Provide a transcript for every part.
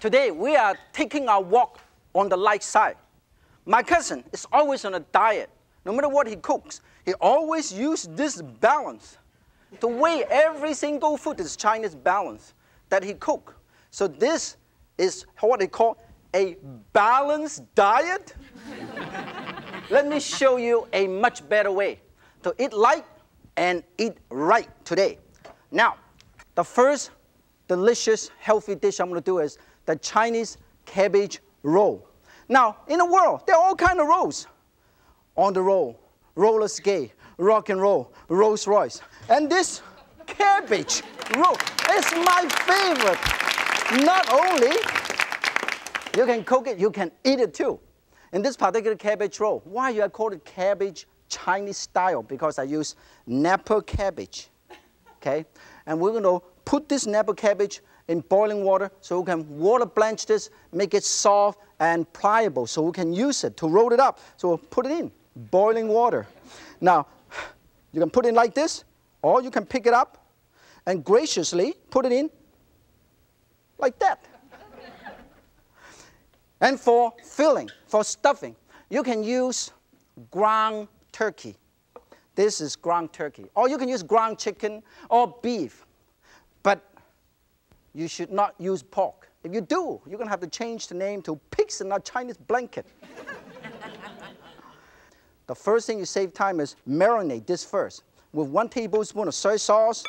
Today, we are taking our walk on the light side. My cousin is always on a diet. No matter what he cooks, he always uses this balance to weigh every single food, this Chinese balance that he cooks. So this is what they call a balanced diet. Let me show you a much better way to eat light and eat right today. Now, the first delicious, healthy dish I'm going to do is the Chinese cabbage roll. Now, in the world, there are all kinds of rolls. On the roll, roller skate, rock and roll, Rolls Royce. And this cabbage roll is my favorite. Not only you can cook it, you can eat it too. In this particular cabbage roll, why I call it cabbage Chinese style? Because I use Napa cabbage, okay? And we're going to put this Napa cabbage in boiling water so we can water blanch this, make it soft and pliable so we can use it to roll it up. So we'll put it in boiling water. Now, you can put it in like this, or you can pick it up and graciously put it in like that. And for filling, for stuffing, you can use ground turkey. This is ground turkey. Or you can use ground chicken or beef. But you should not use pork. If you do, you're going to have to change the name to Pigs in a Chinese Blanket. The first thing you save time is marinate this first with 1 tablespoon of soy sauce,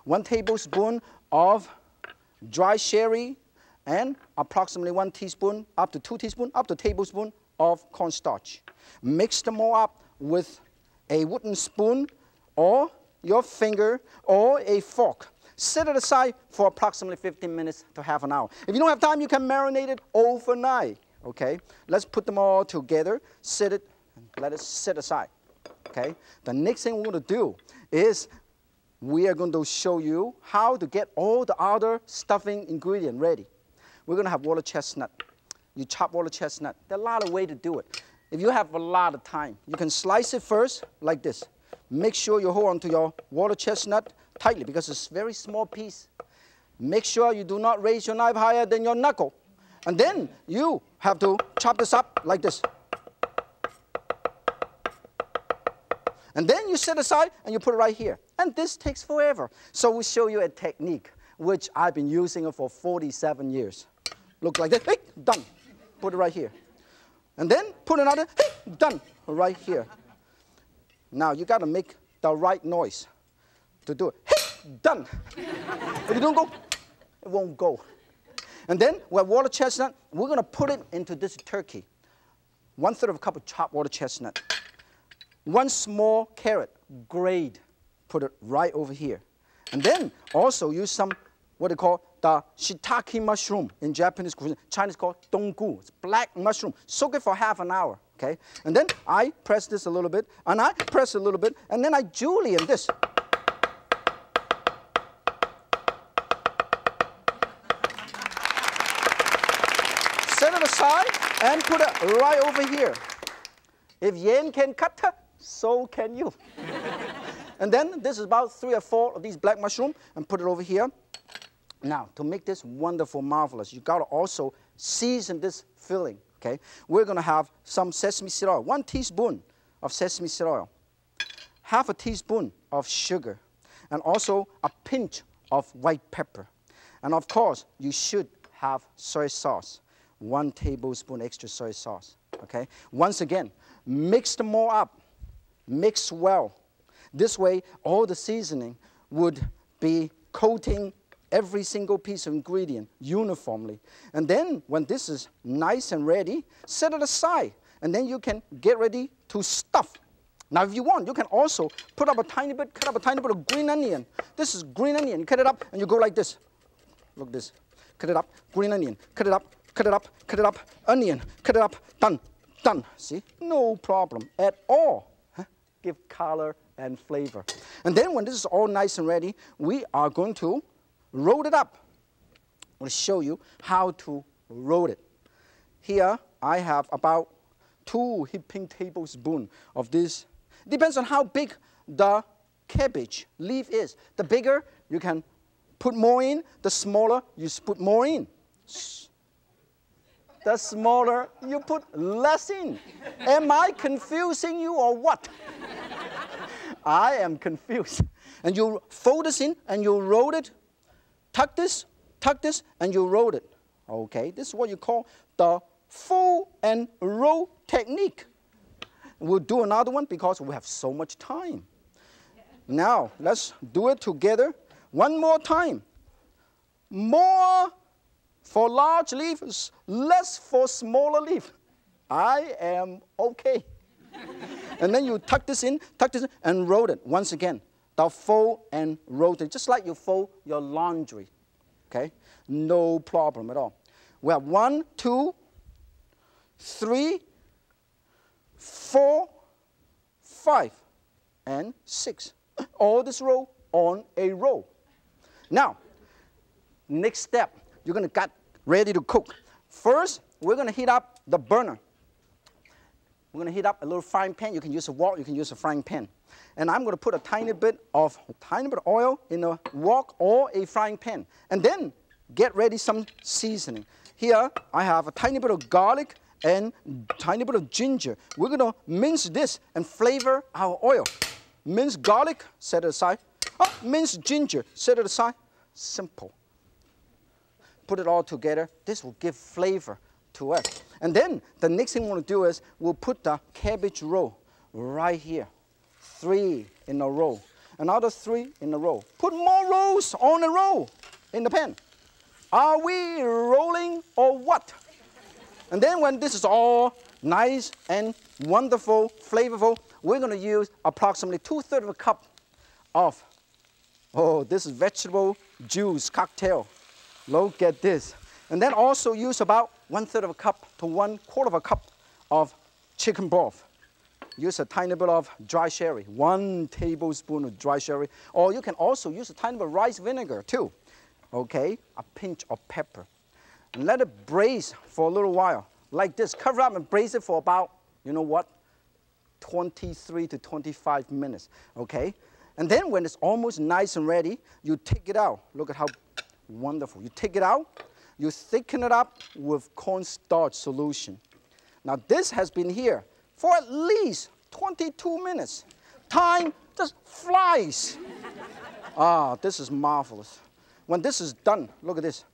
1 tablespoon of dry sherry, and approximately 1 teaspoon, up to 2 teaspoons, up to a tablespoon of cornstarch. Mix them all up with a wooden spoon or your finger or a fork. Set it aside for approximately 15 minutes to half an hour. If you don't have time, you can marinate it overnight, okay? Let's put them all together, set it, and let it sit aside, okay? The next thing we're going to do is we are going to show you how to get all the other stuffing ingredient ready. We're going to have water chestnut. You chop water chestnut. There are a lot of ways to do it. If you have a lot of time, you can slice it first like this. Make sure you hold on to your water chestnut tightly because it's a very small piece. Make sure you do not raise your knife higher than your knuckle. And then you have to chop this up like this. And then you set aside and you put it right here. And this takes forever. So we'll show you a technique which I've been using it for 47 years. Look like that. Hey, done. Put it right here. And then put another. Hey, done. Right here. Now you got to make the right noise to do it. Hey, done. If you don't go, it won't go. And then with water chestnut, we're going to put it into this turkey. 1/3 of a cup of chopped water chestnut. 1 small carrot, grate. Put it right over here. And then also use some what they call the shiitake mushroom in Japanese cuisine. Chinese called donggu. It's black mushroom. Soak it for half an hour, okay? And then I press this a little bit, and I press a little bit, and then I julienne this. Set it aside and put it right over here. If yen can cut, so can you. And then this is about 3 or 4 of these black mushroom, and put it over here. Now, to make this wonderful, marvelous, you got to also season this filling, okay? We're going to have some sesame seed oil, 1 teaspoon of sesame seed oil, 1/2 teaspoon of sugar, and also a pinch of white pepper. And of course, you should have soy sauce, 1 tablespoon extra soy sauce, okay? Once again, mix them all up, mix well. This way, all the seasoning would be coating every single piece of ingredient uniformly. And then when this is nice and ready, set it aside. And then you can get ready to stuff. Now, if you want, you can also put up a tiny bit, cut up a tiny bit of green onion. This is green onion. You cut it up and you go like this. Look this. Cut it up, green onion. Cut it up, cut it up, cut it up, onion. Cut it up, done, done. See? No problem at all. Give color and flavor. And then when this is all nice and ready, we are going to roll it up. I'm going to show you how to roll it. Here I have about 2 heaping tablespoons of this. Depends on how big the cabbage leaf is. The bigger, you can put more in. The smaller, you put more in. the smaller you put less in. Am I confusing you or what? I am confused. And you fold this in and you roll it. Tuck this, and you roll it. Okay, this is what you call the fold and roll technique. We'll do another one because we have so much time. Now, let's do it together one more time. More for large leaves, less for smaller leaf. I am okay. And then you tuck this in, and roll it once again. The fold and rotate, just like you fold your laundry. Okay? No problem at all. We have 1, 2, 3, 4, 5, and 6. All this row on a row. Now, next step, you're going to get ready to cook. First, we're going to heat up the burner. We're going to heat up a little frying pan. You can use a wok, you can use a frying pan. And I'm going to put a tiny bit of oil in a wok or a frying pan. And then get ready some seasoning. Here, I have a tiny bit of garlic and tiny bit of ginger. We're going to mince this and flavor our oil. Minced garlic, set it aside. Oh, minced ginger, set it aside. Simple. Put it all together. This will give flavor to us. And then the next thing we want to do is we'll put the cabbage roll right here. 3 in a row. Another 3 in a row. Put more rolls on a row in the pan. Are we rolling or what? And then when this is all nice and wonderful, flavorful, we're going to use approximately 2/3 of a cup of, oh, this is vegetable juice cocktail. Look at this. And then also use about 1/3 of a cup to 1/4 of a cup of chicken broth. Use a tiny bit of dry sherry, 1 tablespoon of dry sherry. Or you can also use a tiny bit of rice vinegar too. Okay, a pinch of pepper. And let it braise for a little while, like this. Cover up and braise it for about, you know what, 23 to 25 minutes, okay? And then when it's almost nice and ready, you take it out. Look at how wonderful. You take it out, you thicken it up with cornstarch solution. Now this has been here for at least 22 minutes. Time just flies. Ah, this is marvelous. When this is done, look at this.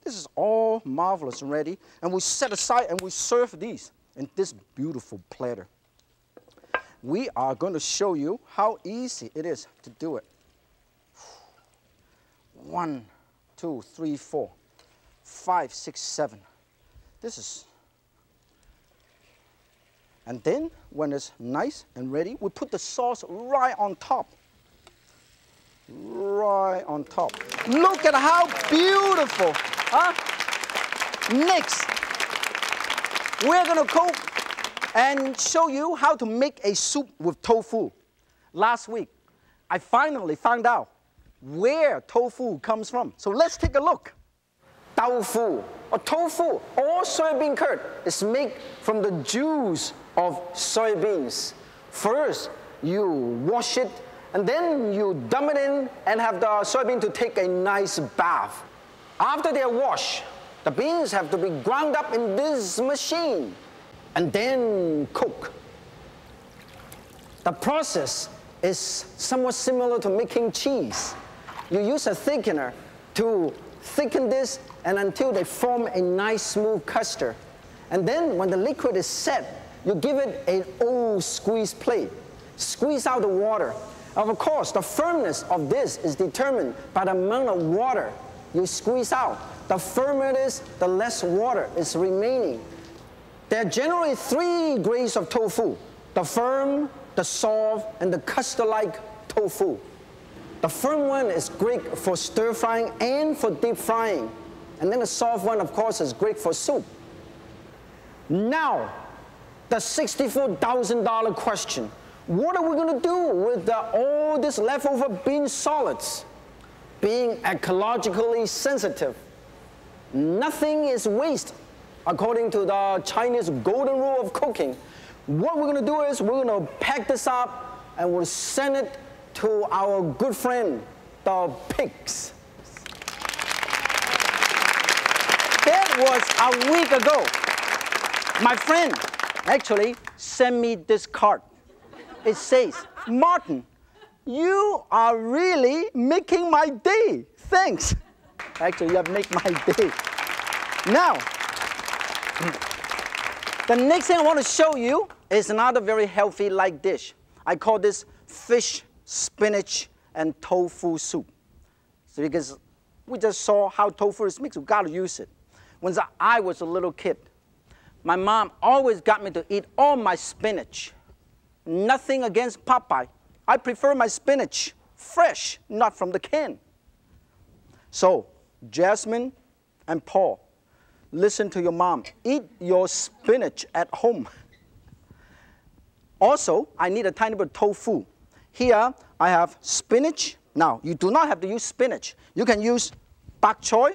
This is all marvelous and ready. And we set aside and we serve these in this beautiful platter. We are going to show you how easy it is to do it. 1, 2, 3, 4, 5, 6, 7. This is. And then when it's nice and ready, we put the sauce right on top. Right on top. Look at how beautiful. Huh? Next, we're going to cook and show you how to make a soup with tofu. Last week, I finally found out where tofu comes from. So let's take a look. Tofu, or tofu, or soybean curd, is made from the juice of soybeans. First, you wash it, and then you dump it in and have the soybean to take a nice bath. After they're washed, the beans have to be ground up in this machine and then cook. The process is somewhat similar to making cheese. You use a thickener to thicken this and until they form a nice smooth custard. And then when the liquid is set, you give it an old squeeze plate. Squeeze out the water. Of course, the firmness of this is determined by the amount of water you squeeze out. The firmer it is, the less water is remaining. There are generally 3 grades of tofu: the firm, the soft, and the custard-like tofu. The firm one is great for stir frying and for deep frying. And then the soft one, of course, is great for soup. Now, the $64,000 question. What are we going to do with all this leftover bean solids? Being ecologically sensitive, nothing is waste, according to the Chinese golden rule of cooking. What we're going to do is we're going to pack this up and we'll send it to our good friend, the pigs. That was a week ago. My friend actually sent me this card. It says, Martin, you are really making my day. Thanks. Actually, you have made my day. Now, the next thing I want to show you is another very healthy light dish. I call this fish, spinach, and tofu soup. So because we just saw how tofu is mixed, we got to use it. When I was a little kid, my mom always got me to eat all my spinach. Nothing against Popeye. I prefer my spinach fresh, not from the can. So, Jasmine and Paul, listen to your mom. Eat your spinach at home. Also, I need a tiny bit of tofu. Here, I have spinach. Now, you do not have to use spinach. You can use bok choy,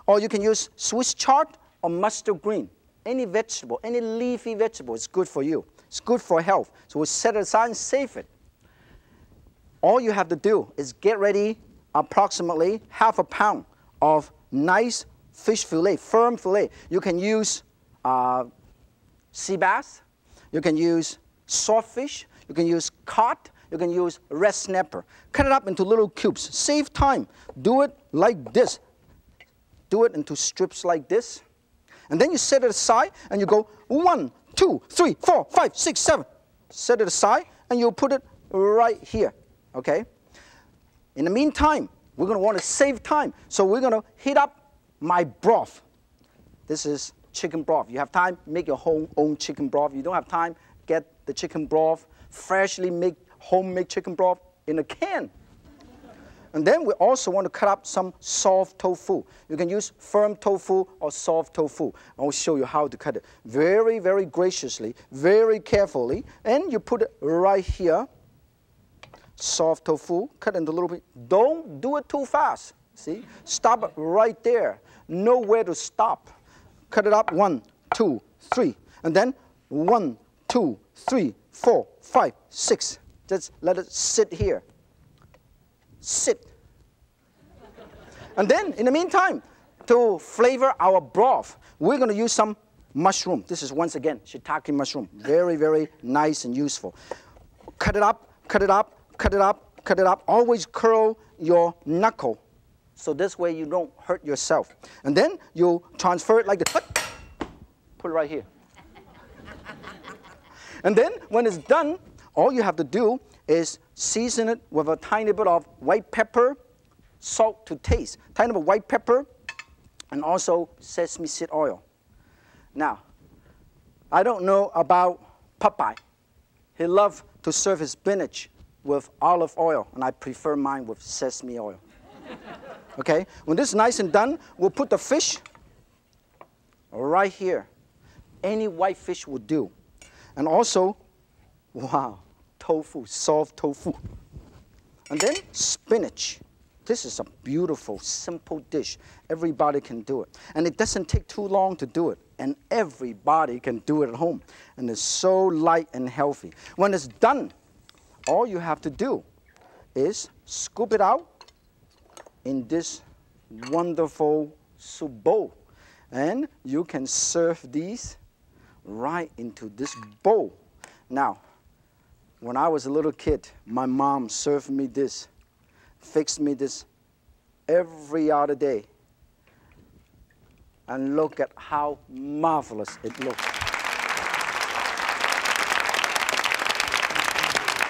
or you can use Swiss chard or mustard green. Any vegetable, any leafy vegetable is good for you. It's good for health. So we'll set it aside and save it. All you have to do is get ready approximately half a pound of nice fish fillet, firm fillet. You can use sea bass. You can use swordfish. You can use cod. You can use red snapper. Cut it up into little cubes. Save time. Do it like this. Do it into strips like this. And then you set it aside and you go 1, 2, 3, 4, 5, 6, 7. Set it aside and you put it right here. Okay? In the meantime, we're going to want to save time. So we're going to heat up my broth. This is chicken broth. You have time, make your own chicken broth. You don't have time, get the chicken broth, freshly made homemade chicken broth in a can. And then we also want to cut up some soft tofu. You can use firm tofu or soft tofu. I will show you how to cut it. Very, very graciously, very carefully. And you put it right here. Soft tofu, cut into a little bit. Don't do it too fast. See? Stop it right there. Nowhere to stop. Cut it up 1, 2, 3. And then 1, 2, 3, 4, 5, 6. Just let it sit here. Sit. And then, in the meantime, to flavor our broth, we're going to use some mushroom. This is, once again, shiitake mushroom. Very, very nice and useful. Cut it up, cut it up, cut it up, cut it up. Always curl your knuckle, so this way you don't hurt yourself. And then you transfer it like this. Put it right here. And then, when it's done, all you have to do is season it with a tiny bit of white pepper, salt to taste, tiny bit of white pepper, and also sesame seed oil. Now, I don't know about Popeye. He loves to serve his spinach with olive oil, and I prefer mine with sesame oil. Okay? When this is nice and done, we'll put the fish right here. Any white fish will do. And also, wow, tofu, soft tofu. And then spinach. This is a beautiful, simple dish. Everybody can do it. And it doesn't take too long to do it. And everybody can do it at home. And it's so light and healthy. When it's done, all you have to do is scoop it out in this wonderful soup bowl. And you can serve these right into this bowl. Now, when I was a little kid, my mom served me this, fixed me this every other day. And look at how marvelous it looks.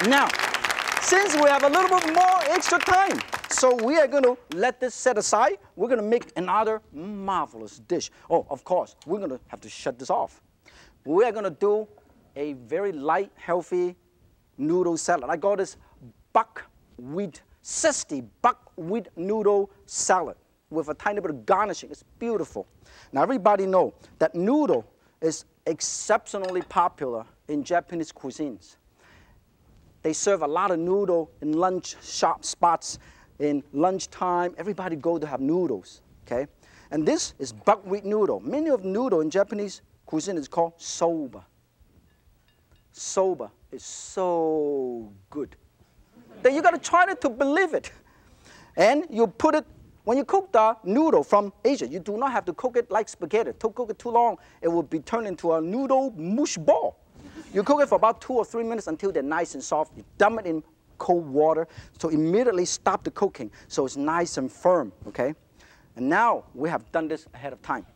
Now, since we have a little bit more extra time, so we are going to let this set aside. We're going to make another marvelous dish. Oh, of course, we're going to have to shut this off. We are going to do a very light, healthy noodle salad. I call this buckwheat, zesty buckwheat noodle salad with a tiny bit of garnishing. It's beautiful. Now, everybody knows that noodle is exceptionally popular in Japanese cuisines. They serve a lot of noodle in lunch shop spots. In lunchtime, everybody go to have noodles, okay? And this is buckwheat noodle. Many of noodle in Japanese cuisine is called soba. Soba is so good. Then you got to try it to believe it. And you put it when you cook the noodle from Asia, you do not have to cook it like spaghetti. To cook it too long, it will be turned into a noodle mush ball. You cook it for about 2 or 3 minutes until they're nice and soft. You dump it in cold water, so immediately stop the cooking, so it's nice and firm, okay? And now we have done this ahead of time.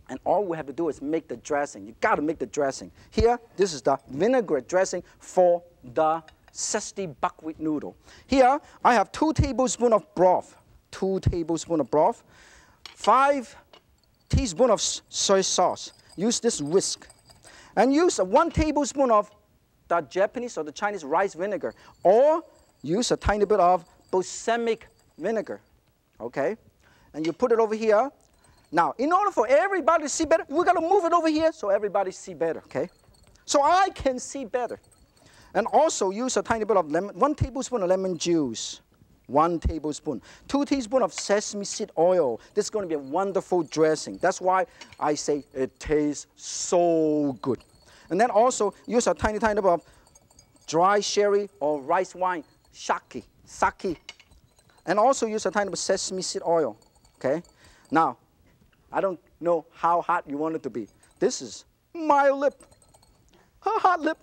And all we have to do is make the dressing. You got to make the dressing. Here, this is the vinaigrette dressing for the zesty buckwheat noodle. Here, I have 2 tablespoons of broth. 2 tablespoons of broth. 5 teaspoons of soy sauce. Use this whisk. And use 1 tablespoon of the Japanese or the Chinese rice vinegar. Or use a tiny bit of balsamic vinegar. Okay? And you put it over here. Now, in order for everybody to see better, we got to move it over here so everybody see better, okay? So I can see better. And also use a tiny bit of lemon, 1 tablespoon of lemon juice. 1 tablespoon. 2 teaspoons of sesame seed oil. This is going to be a wonderful dressing. That's why I say it tastes so good. And then also use a tiny bit of dry sherry or rice wine, sake. And also use a tiny bit of sesame seed oil, okay? Now, I don't know how hot you want it to be. This is mild lip, a hot lip.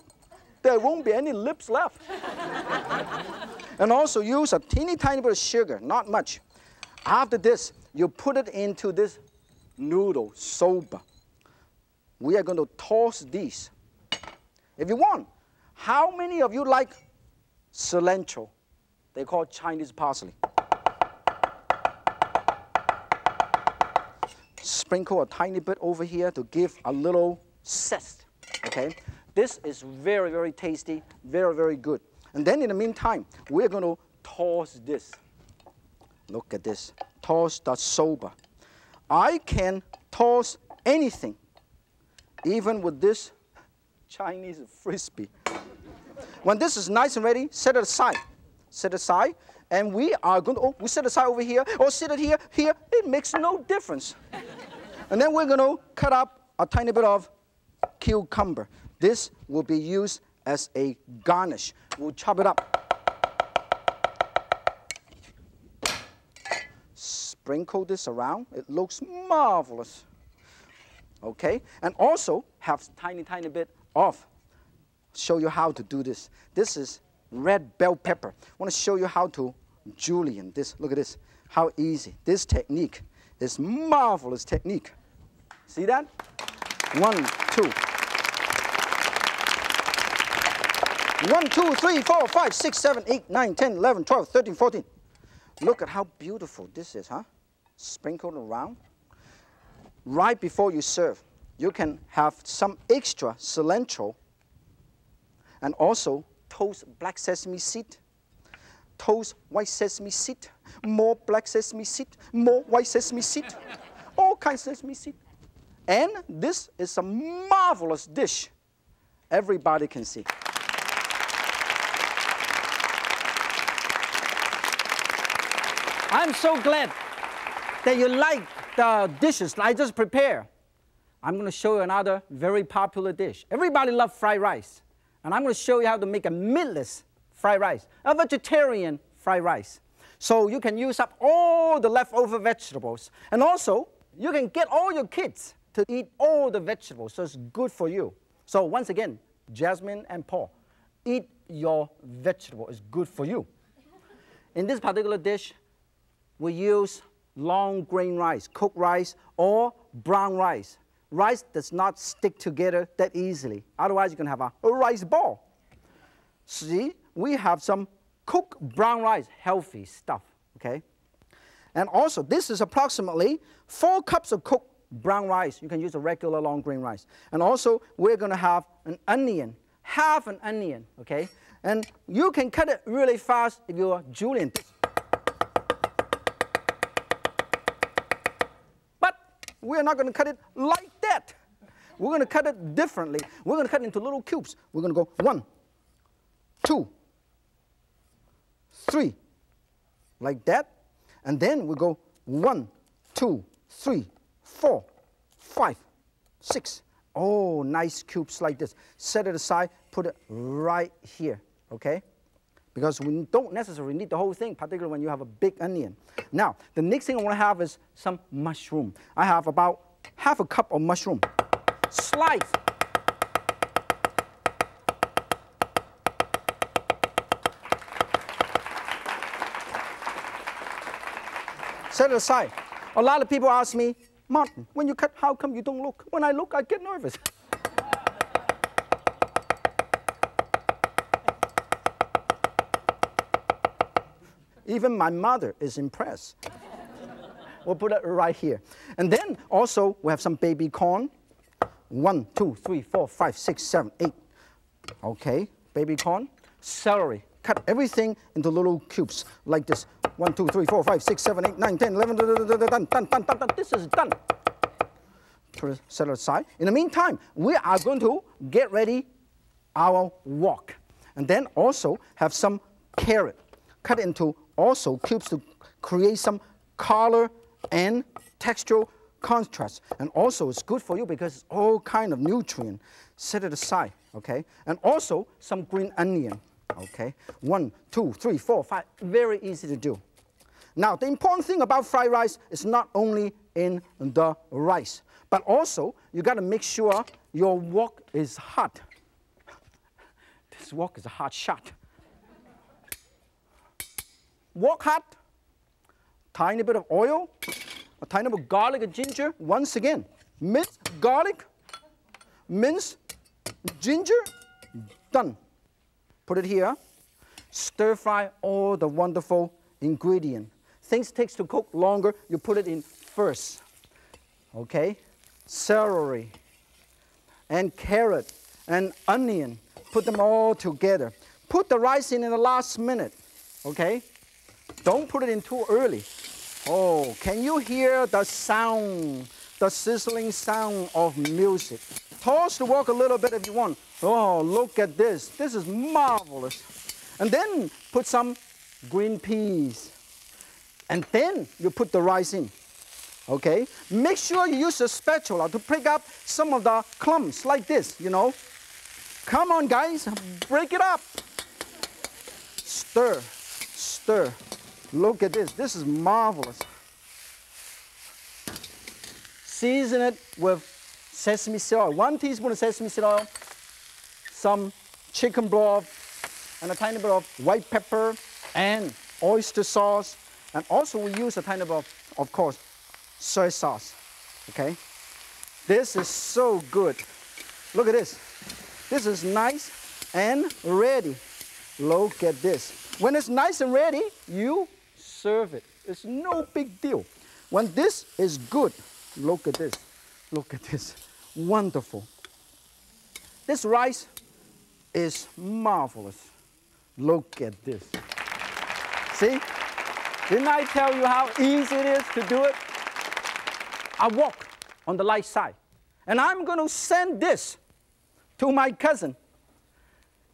There won't be any lips left. And also use a teeny tiny bit of sugar, not much. After this, you put it into this noodle soba. We are going to toss these. If you want, how many of you like cilantro? They call it Chinese parsley. Sprinkle a tiny bit over here to give a little zest, okay? This is very, very tasty, very, very good. And then in the meantime, we're going to toss this. Look at this. Toss the soba. I can toss anything, even with this Chinese frisbee. When this is nice and ready, set it aside. Set it aside. And we are going to, oh, we set it aside over here, or set it here, here. It makes no difference. And then we're going to cut up a tiny bit of cucumber. This will be used as a garnish. We'll chop it up. Sprinkle this around. It looks marvelous. Okay? And also have tiny bit of, show you how to do this. This is red bell pepper. I want to show you how to julienne this. Look at this. How easy. This technique is marvelous technique. See that? 1, 2. 1, 2, 3, 4, 5, 6, 7, 8, 9, 10, 11, 12, 13, 14. Look at how beautiful this is, huh? Sprinkled around. Right before you serve, you can have some extra cilantro and also toast black sesame seed, toast white sesame seed, more black sesame seed, more white sesame seed, all kinds of sesame seed. And this is a marvelous dish everybody can see. I'm so glad that you like the dishes I just prepared. I'm going to show you another very popular dish. Everybody loves fried rice. And I'm going to show you how to make a meatless fried rice, a vegetarian fried rice. So you can use up all the leftover vegetables. And also, you can get all your kids to eat all the vegetables, so it's good for you. So once again, Jasmine and Paul, eat your vegetable. It's good for you. In this particular dish, we use long grain rice, cooked rice, or brown rice. Rice does not stick together that easily. Otherwise, you're going to have a rice ball. See, we have some cooked brown rice, healthy stuff, okay? And also, this is approximately 4 cups of cooked brown rice. You can use a regular long grain rice. And also, we're going to have an onion, half an onion, okay? And you can cut it really fast if you're julienne. We're not going to cut it like that. We're going to cut it differently. We're going to cut it into little cubes. We're going to go 1, 2, 3, like that. And then we go 1, 2, 3, 4, 5, 6. Oh, nice cubes like this. Set it aside. Put it right here, okay? because we don't necessarily need the whole thing, particularly when you have a big onion. Now, the next thing I want to have is some mushroom. I have about half a cup of mushroom. Slice. Set it aside. A lot of people ask me, Martin, when you cut, how come you don't look? When I look, I get nervous. Even my mother is impressed. We'll put it right here. And then also, we have some baby corn. 1, 2, 3, 4, 5, 6, 7, 8. Okay, baby corn. Celery. Cut everything into little cubes like this. 1, 2, 3, 4, 5, 6, 7, 8, 9, 10, 11, done. This is done. Put it, set it aside. In the meantime, we are going to get ready our wok. And then also have some carrot. Cut into also cubes to create some color and textural contrast. And also it's good for you because it's all kind of nutrient. Set it aside, okay? And also some green onion, okay? 1, 2, 3, 4, 5, very easy to do. Now, the important thing about fried rice is not only in the rice, but also you got to make sure your wok is hot. This wok is a hot shot. Wok hot, tiny bit of oil, a tiny bit of garlic and ginger. Once again, minced garlic, minced ginger, done. Put it here. Stir fry all the wonderful ingredients. Things takes to cook longer, you put it in first. Okay? Celery and carrot and onion. Put them all together. Put the rice in the last minute. Okay? Don't put it in too early. Oh, can you hear the sound, the sizzling sound of music? Toss the wok a little bit if you want. Oh, look at this. This is marvelous. And then put some green peas. And then you put the rice in. Okay? Make sure you use a spatula to pick up some of the clumps like this, you know. Come on, guys. Break it up. Stir. Stir. Look at this. This is marvelous. Season it with sesame seed oil. 1 teaspoon of sesame seed oil, some chicken broth, and a tiny bit of white pepper and oyster sauce. And also we use a tiny bit of course, soy sauce. Okay? This is so good. Look at this. This is nice and ready. Look at this. When it's nice and ready, you serve it. It's no big deal. When this is good, look at this. Look at this. Wonderful. This rice is marvelous. Look at this. See? Didn't I tell you how easy it is to do it? I walk on the light side. And I'm going to send this to my cousin.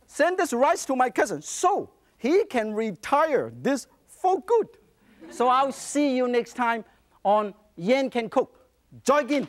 Send this rice to my cousin so he can retire this for good. So I'll see you next time on Yan Can Cook. Join in.